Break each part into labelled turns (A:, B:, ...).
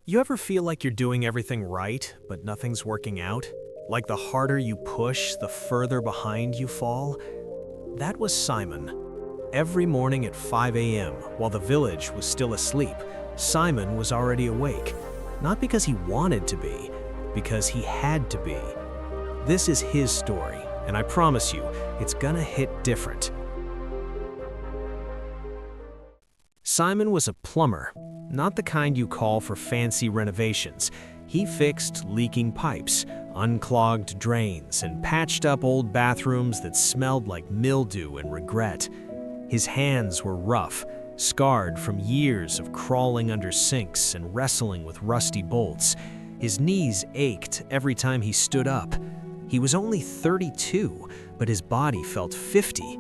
A: You ever feel like you're doing everything right, but nothing's working out? Like the harder you push, the further behind you fall? That was Simon. Every morning at 5 a.m., while the village was still asleep, Simon was already awake. Not because he wanted to be, because he had to be. This is his story, and I promise you, it's gonna hit different. Simon was a plumber, not the kind you call for fancy renovations. He fixed leaking pipes, unclogged drains, and patched up old bathrooms that smelled like mildew and regret. His hands were rough, scarred from years of crawling under sinks and wrestling with rusty bolts. His knees ached every time he stood up. He was only 32, but his body felt 50.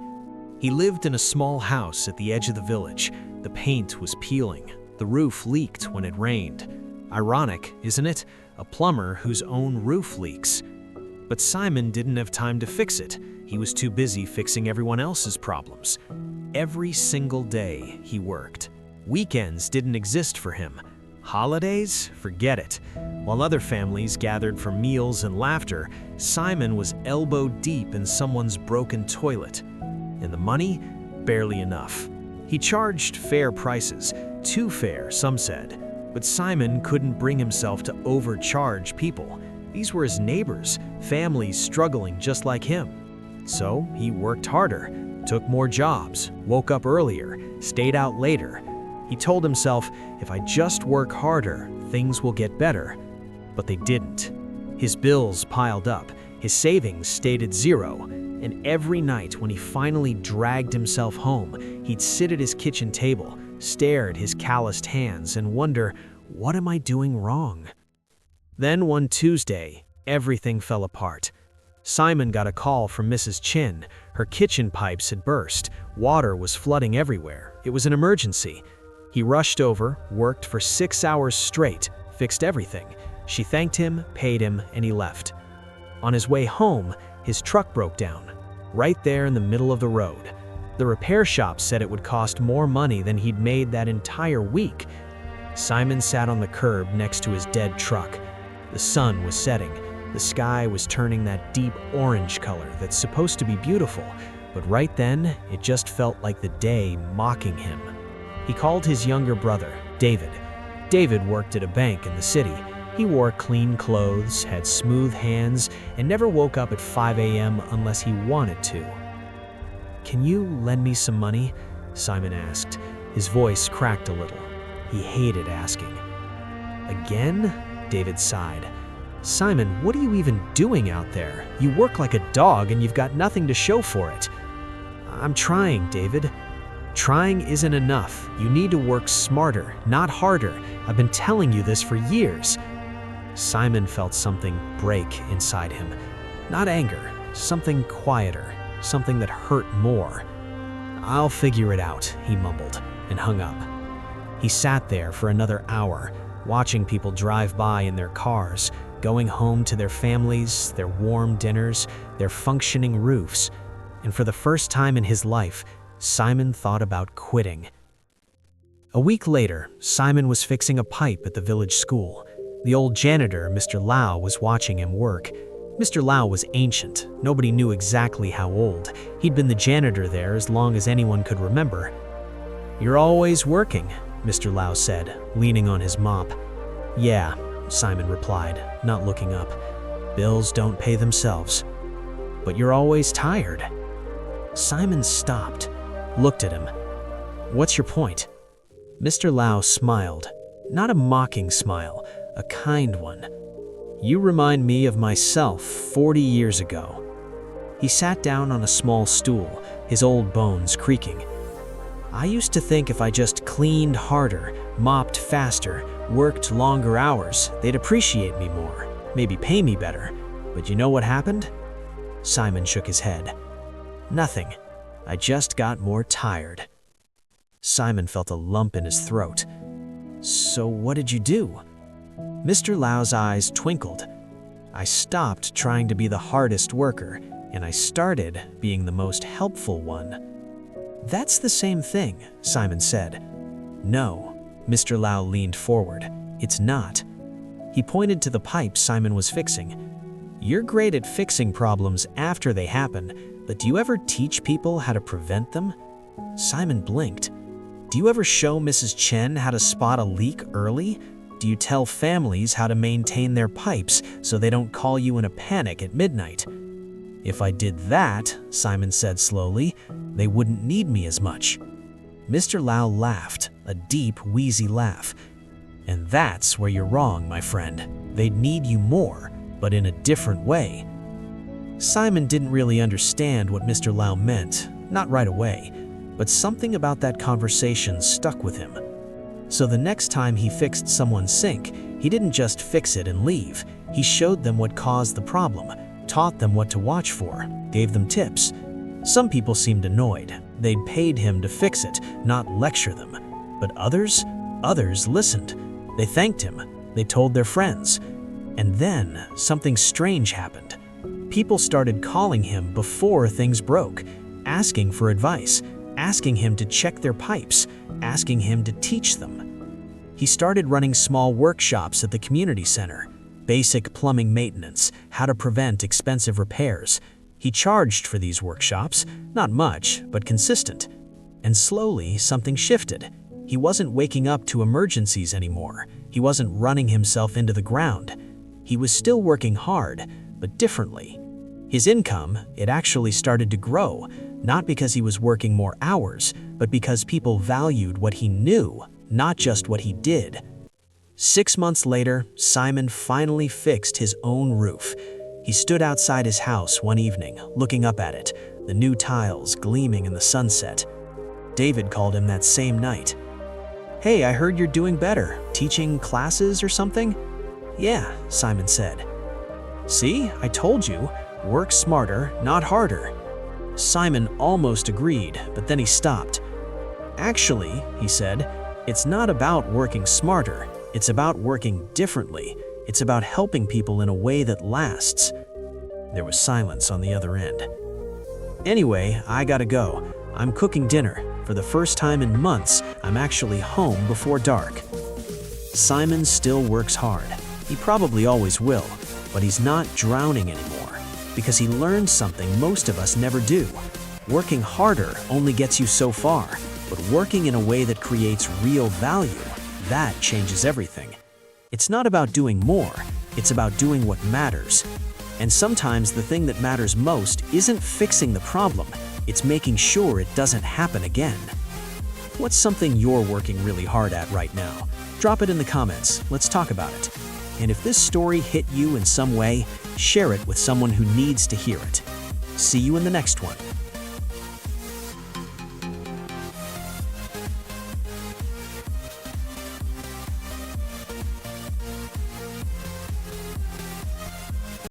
A: He lived in a small house at the edge of the village. The paint was peeling. The roof leaked when it rained. Ironic, isn't it? A plumber whose own roof leaks. But Simon didn't have time to fix it. He was too busy fixing everyone else's problems. Every single day he worked. Weekends didn't exist for him. Holidays? Forget it. While other families gathered for meals and laughter, Simon was elbow deep in someone's broken toilet. And the money? Barely enough. He charged fair prices, too fair, some said. But Simon couldn't bring himself to overcharge people. These were his neighbors, families struggling just like him. So he worked harder, took more jobs, woke up earlier, stayed out later. He told himself, if I just work harder, things will get better. But they didn't. His bills piled up, his savings stayed at zero, and every night when he finally dragged himself home, he'd sit at his kitchen table, stare at his calloused hands, and wonder, what am I doing wrong? Then one Tuesday, everything fell apart. Simon got a call from Mrs. Chin. Her kitchen pipes had burst. Water was flooding everywhere. It was an emergency. He rushed over, worked for 6 hours straight, fixed everything. She thanked him, paid him, and he left. On his way home, his truck broke down, right there in the middle of the road. The repair shop said it would cost more money than he'd made that entire week. Simon sat on the curb next to his dead truck. The sun was setting. The sky was turning that deep orange color that's supposed to be beautiful, but right then, it just felt like the day mocking him. He called his younger brother, David. David worked at a bank in the city. He wore clean clothes, had smooth hands, and never woke up at 5 a.m. unless he wanted to. "Can you lend me some money?" Simon asked. His voice cracked a little. He hated asking. "Again?" David sighed. "Simon, what are you even doing out there? You work like a dog and you've got nothing to show for it." "I'm trying, David." "Trying isn't enough. You need to work smarter, not harder. I've been telling you this for years." Simon felt something break inside him. Not anger, something quieter, something that hurt more. "I'll figure it out," he mumbled, and hung up. He sat there for another hour, watching people drive by in their cars, going home to their families, their warm dinners, their functioning roofs. And for the first time in his life, Simon thought about quitting. A week later, Simon was fixing a pipe at the village school. The old janitor, Mr. Lau, was watching him work. Mr. Lau was ancient. Nobody knew exactly how old. He'd been the janitor there as long as anyone could remember. "You're always working," Mr. Lau said, leaning on his mop. "Yeah," Simon replied, not looking up. "Bills don't pay themselves." "But you're always tired." Simon stopped, looked at him. "What's your point?" Mr. Lau smiled, not a mocking smile, a kind one. "You remind me of myself 40 years ago." He sat down on a small stool, his old bones creaking. "I used to think if I just cleaned harder, mopped faster, worked longer hours, they'd appreciate me more, maybe pay me better. But you know what happened?" Simon shook his head. "Nothing. I just got more tired." Simon felt a lump in his throat. "So what did you do?" Mr. Lau's eyes twinkled. "I stopped trying to be the hardest worker, and I started being the most helpful one." "That's the same thing," Simon said. "No." Mr. Lau leaned forward. It's not. He pointed to the pipe Simon was fixing. You're great at fixing problems after they happen, but do you ever teach people how to prevent them? Simon blinked. Do you ever show Mrs. Chen how to spot a leak early? Do you tell families how to maintain their pipes so they don't call you in a panic at midnight? If I did that, Simon said slowly, they wouldn't need me as much. Mr. Lau laughed, a deep, wheezy laugh. And that's where you're wrong, my friend. They'd need you more, but in a different way. Simon didn't really understand what Mr. Lau meant, not right away, but something about that conversation stuck with him. So the next time he fixed someone's sink, he didn't just fix it and leave. He showed them what caused the problem, taught them what to watch for, gave them tips. Some people seemed annoyed. They'd paid him to fix it, not lecture them. But others listened. They thanked him. They told their friends. And then something strange happened. People started calling him before things broke, asking for advice, asking him to check their pipes, asking him to teach them. He started running small workshops at the community center, basic plumbing maintenance, how to prevent expensive repairs. He charged for these workshops, not much, but consistent. And slowly, something shifted. He wasn't waking up to emergencies anymore. He wasn't running himself into the ground. He was still working hard, but differently. His income, it actually started to grow, not because he was working more hours, but because people valued what he knew, not just what he did. 6 months later, Simon finally fixed his own roof. He stood outside his house one evening, looking up at it, the new tiles gleaming in the sunset. David called him that same night. "Hey, I heard you're doing better, teaching classes or something?" "Yeah," Simon said. "See, I told you, work smarter, not harder." Simon almost agreed, but then he stopped. "Actually," he said, "it's not about working smarter. It's about working differently. It's about helping people in a way that lasts." There was silence on the other end. "Anyway, I gotta go. I'm cooking dinner. For the first time in months, I'm actually home before dark." Simon still works hard. He probably always will, but he's not drowning anymore, because he learned something most of us never do. Working harder only gets you so far, but working in a way that creates real value, that changes everything. It's not about doing more, it's about doing what matters. And sometimes the thing that matters most isn't fixing the problem, it's making sure it doesn't happen again. What's something you're working really hard at right now? Drop it in the comments, let's talk about it. And if this story hit you in some way, share it with someone who needs to hear it. See you in the next one.